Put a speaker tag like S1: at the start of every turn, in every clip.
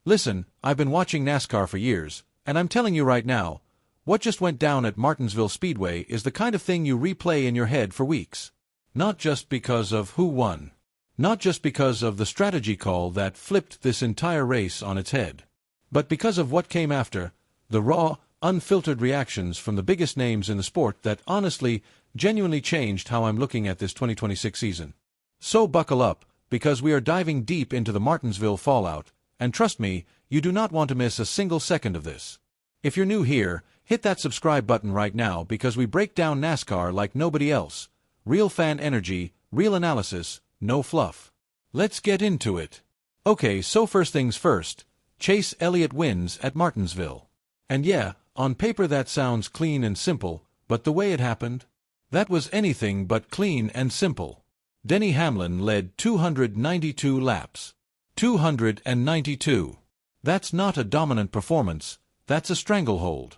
S1: Listen, I've been watching NASCAR for years, and I'm telling you right now, what just went down at Martinsville Speedway is the kind of thing you replay in your head for weeks. Not just because of who won. Not just because of the strategy call that flipped this entire race on its head. But because of what came after, the raw, unfiltered reactions from the biggest names in the sport that honestly, genuinely changed how I'm looking at this 2026 season. So buckle up, because we are diving deep into the Martinsville fallout, and trust me, you do not want to miss a single second of this. If you're new here, hit that subscribe button right now because we break down NASCAR like nobody else. Real fan energy, real analysis, no fluff. Let's get into it. Okay, so first things first, Chase Elliott wins at Martinsville. And yeah, on paper that sounds clean and simple, but the way it happened? That was anything but clean and simple. Denny Hamlin led 292 laps. 292. That's not a dominant performance, that's a stranglehold.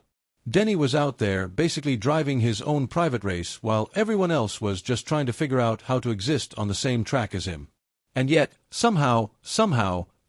S1: Denny was out there basically driving his own private race while everyone else was just trying to figure out how to exist on the same track as him. And yet, somehow,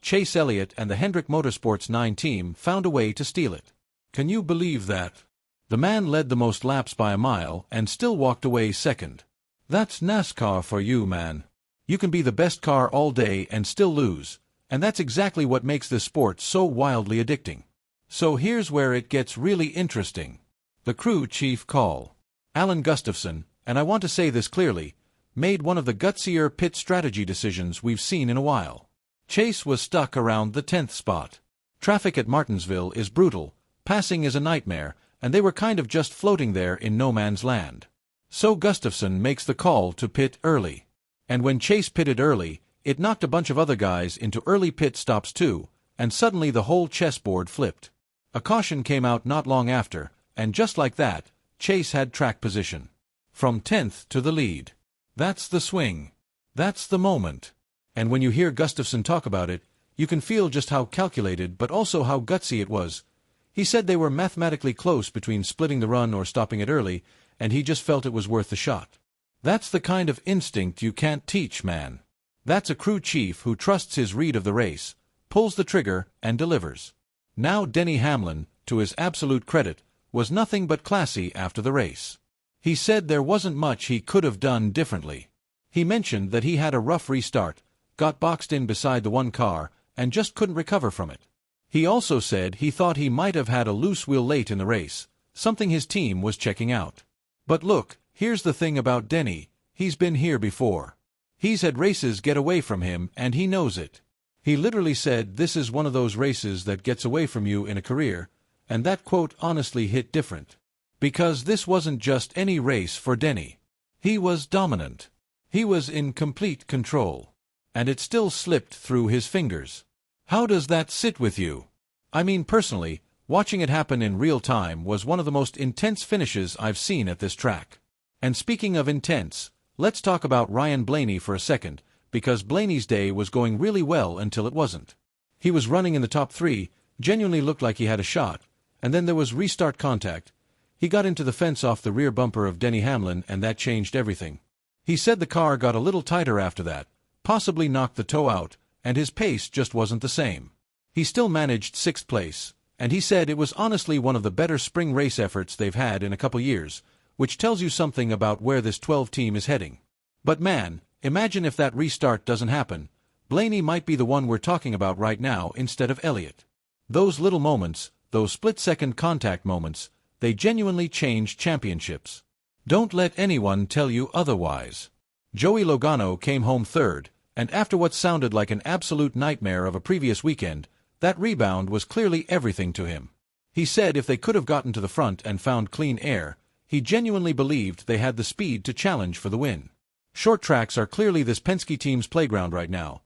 S1: Chase Elliott and the Hendrick Motorsports 9 team found a way to steal it. Can you believe that? The man led the most laps by a mile and still walked away second. That's NASCAR for you, man. You can be the best car all day and still lose, and that's exactly what makes this sport so wildly addicting. So here's where it gets really interesting. The crew chief call. Alan Gustafson, and I want to say this clearly, made one of the gutsier pit strategy decisions we've seen in a while. Chase was stuck around the 10th spot. Traffic at Martinsville is brutal, passing is a nightmare, and they were kind of just floating there in no man's land. So Gustafson makes the call to pit early. And when Chase pitted early, it knocked a bunch of other guys into early pit stops too, and suddenly the whole chessboard flipped. A caution came out not long after, and just like that, Chase had track position. From 10th to the lead. That's the swing. That's the moment. And when you hear Gustafson talk about it, you can feel just how calculated but also how gutsy it was. He said they were mathematically close between splitting the run or stopping it early, and he just felt it was worth the shot. That's the kind of instinct you can't teach, man. That's a crew chief who trusts his read of the race, pulls the trigger, and delivers. Now Denny Hamlin, to his absolute credit, was nothing but classy after the race. He said there wasn't much he could have done differently. He mentioned that he had a rough restart, got boxed in beside the one car, and just couldn't recover from it. He also said he thought he might have had a loose wheel late in the race, something his team was checking out. But look, here's the thing about Denny, he's been here before. He's had races get away from him, and he knows it. He literally said this is one of those races that gets away from you in a career, and that quote honestly hit different. Because this wasn't just any race for Denny. He was dominant. He was in complete control. And it still slipped through his fingers. How does that sit with you? I mean, personally, watching it happen in real time was one of the most intense finishes I've seen at this track. And speaking of intense, let's talk about Ryan Blaney for a second, because Blaney's day was going really well until it wasn't. He was running in the top 3, genuinely looked like he had a shot, and then there was restart contact. He got into the fence off the rear bumper of Denny Hamlin, and that changed everything. He said the car got a little tighter after that, possibly knocked the toe out, and his pace just wasn't the same. He still managed 6th place, and he said it was honestly one of the better spring race efforts they've had in a couple years, which tells you something about where this 12 team is heading. But man, imagine if that restart doesn't happen. Blaney might be the one we're talking about right now instead of Elliott. Those little moments, those split-second contact moments, they genuinely changed championships. Don't let anyone tell you otherwise. Joey Logano came home 3rd, and after what sounded like an absolute nightmare of a previous weekend, that rebound was clearly everything to him. He said if they could have gotten to the front and found clean air, he genuinely believed they had the speed to challenge for the win. Short tracks are clearly this Penske team's playground right now.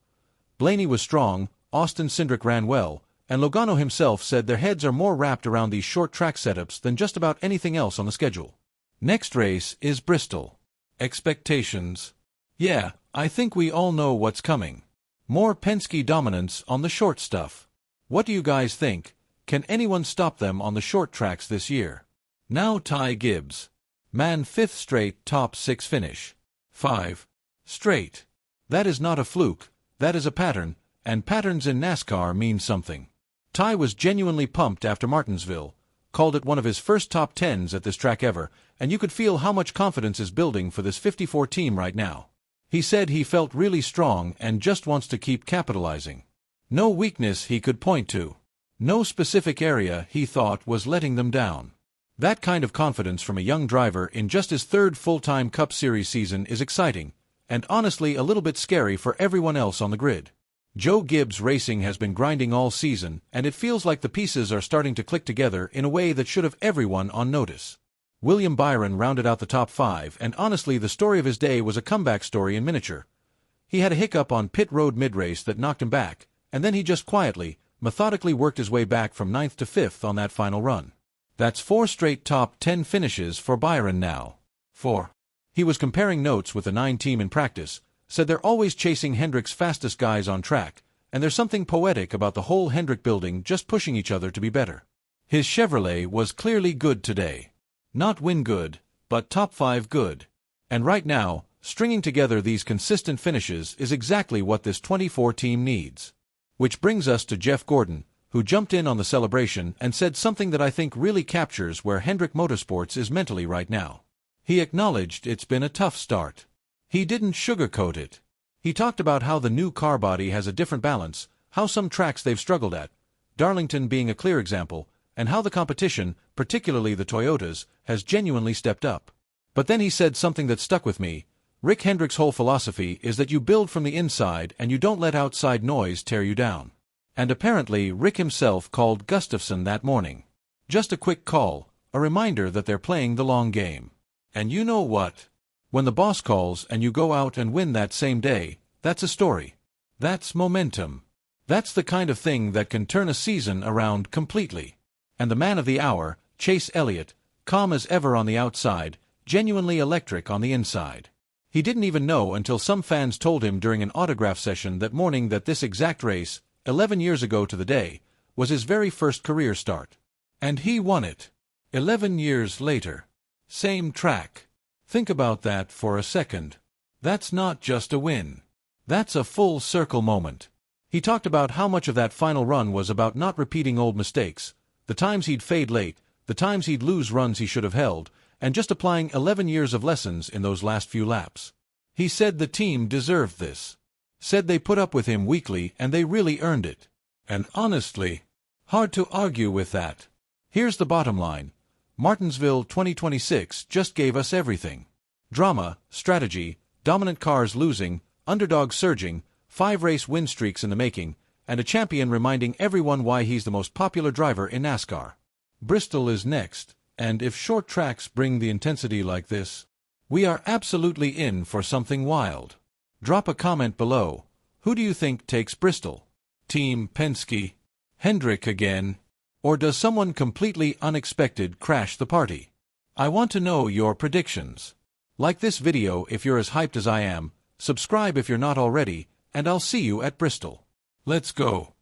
S1: Blaney was strong, Austin Cindric ran well, and Logano himself said their heads are more wrapped around these short track setups than just about anything else on the schedule. Next race is Bristol. Expectations. Yeah, I think we all know what's coming. More Penske dominance on the short stuff. What do you guys think? Can anyone stop them on the short tracks this year? Now Ty Gibbs. Man, 5th straight top 6 finish. 5 straight. That is not a fluke, that is a pattern, and patterns in NASCAR mean something. Ty was genuinely pumped after Martinsville, called it one of his first top 10s at this track ever, and you could feel how much confidence is building for this 54 team right now. He said he felt really strong and just wants to keep capitalizing. No weakness he could point to. No specific area he thought was letting them down. That kind of confidence from a young driver in just his third full-time Cup Series season is exciting, and honestly a little bit scary for everyone else on the grid. Joe Gibbs Racing has been grinding all season, and it feels like the pieces are starting to click together in a way that should have everyone on notice. William Byron rounded out the top 5, and honestly the story of his day was a comeback story in miniature. He had a hiccup on pit road mid-race that knocked him back, and then he just quietly, methodically worked his way back from 9th to 5th on that final run. That's 4 straight top 10 finishes for Byron now. 4. He was comparing notes with the 9 team in practice, said they're always chasing Hendrick's fastest guys on track, and there's something poetic about the whole Hendrick building just pushing each other to be better. His Chevrolet was clearly good today. Not win good, but top 5 good. And right now, stringing together these consistent finishes is exactly what this 24 team needs. Which brings us to Jeff Gordon, who jumped in on the celebration and said something that I think really captures where Hendrick Motorsports is mentally right now. He acknowledged it's been a tough start. He didn't sugarcoat it. He talked about how the new car body has a different balance, how some tracks they've struggled at, Darlington being a clear example, and how the competition, particularly the Toyotas, has genuinely stepped up. But then he said something that stuck with me. Rick Hendrick's whole philosophy is that you build from the inside and you don't let outside noise tear you down. And apparently Rick himself called Gustafson that morning. Just a quick call, a reminder that they're playing the long game. And you know what? When the boss calls and you go out and win that same day, that's a story. That's momentum. That's the kind of thing that can turn a season around completely. And the man of the hour, Chase Elliott, calm as ever on the outside, genuinely electric on the inside. He didn't even know until some fans told him during an autograph session that morning that this exact race, 11 years ago to the day, was his very first career start. And he won it. 11 years later. Same track. Think about that for a second. That's not just a win. That's a full circle moment. He talked about how much of that final run was about not repeating old mistakes, the times he'd fade late, the times he'd lose runs he should have held, and just applying 11 years of lessons in those last few laps. He said the team deserved this. Said they put up with him weekly and they really earned it. And honestly, hard to argue with that. Here's the bottom line. Martinsville 2026 just gave us everything. Drama, strategy, dominant cars losing, underdogs surging, 5-race win streaks in the making, and a champion reminding everyone why he's the most popular driver in NASCAR. Bristol is next, and if short tracks bring the intensity like this, we are absolutely in for something wild. Drop a comment below. Who do you think takes Bristol? Team Penske? Hendrick again? Or does someone completely unexpected crash the party? I want to know your predictions. Like this video if you're as hyped as I am, subscribe if you're not already, and I'll see you at Bristol. Let's go.